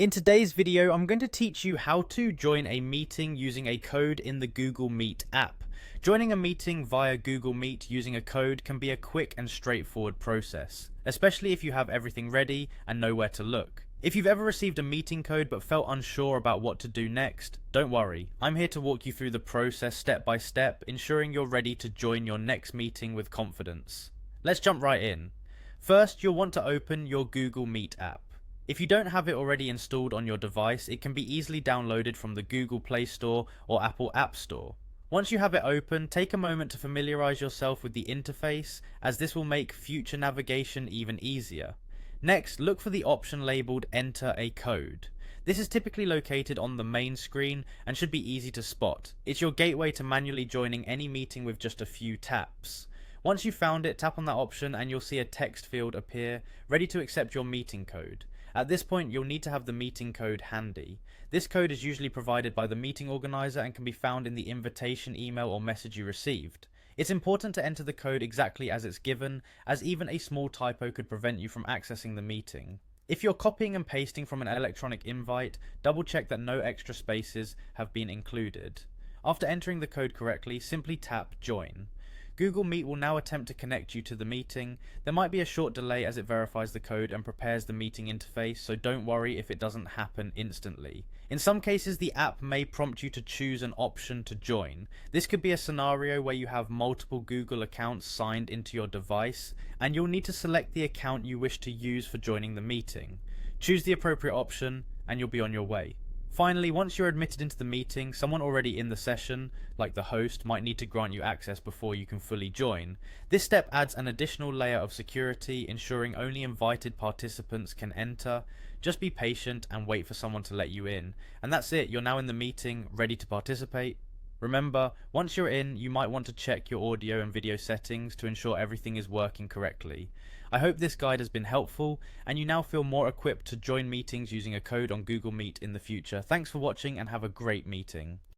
In today's video, I'm going to teach you how to join a meeting using a code in the Google Meet app. Joining a meeting via Google Meet using a code can be a quick and straightforward process, especially if you have everything ready and know where to look. If you've ever received a meeting code but felt unsure about what to do next, don't worry. I'm here to walk you through the process step by step, ensuring you're ready to join your next meeting with confidence. Let's jump right in. First, you'll want to open your Google Meet app. If you don't have it already installed on your device, it can be easily downloaded from the Google Play Store or Apple App Store. Once you have it open, take a moment to familiarize yourself with the interface, as this will make future navigation even easier. Next, look for the option labeled Enter a Code. This is typically located on the main screen and should be easy to spot. It's your gateway to manually joining any meeting with just a few taps. Once you've found it, tap on that option and you'll see a text field appear, ready to accept your meeting code. At this point, you'll need to have the meeting code handy. This code is usually provided by the meeting organizer and can be found in the invitation email or message you received. It's important to enter the code exactly as it's given, as even a small typo could prevent you from accessing the meeting. If you're copying and pasting from an electronic invite, double check that no extra spaces have been included. After entering the code correctly, simply tap Join. Google Meet will now attempt to connect you to the meeting. There might be a short delay as it verifies the code and prepares the meeting interface, so don't worry if it doesn't happen instantly. In some cases, the app may prompt you to choose an option to join. This could be a scenario where you have multiple Google accounts signed into your device, and you'll need to select the account you wish to use for joining the meeting. Choose the appropriate option, and you'll be on your way. Finally, once you're admitted into the meeting, someone already in the session, like the host, might need to grant you access before you can fully join. This step adds an additional layer of security, ensuring only invited participants can enter. Just be patient and wait for someone to let you in. And that's it, you're now in the meeting, ready to participate. Remember, once you're in, you might want to check your audio and video settings to ensure everything is working correctly. I hope this guide has been helpful, and you now feel more equipped to join meetings using a code on Google Meet in the future. Thanks for watching and have a great meeting.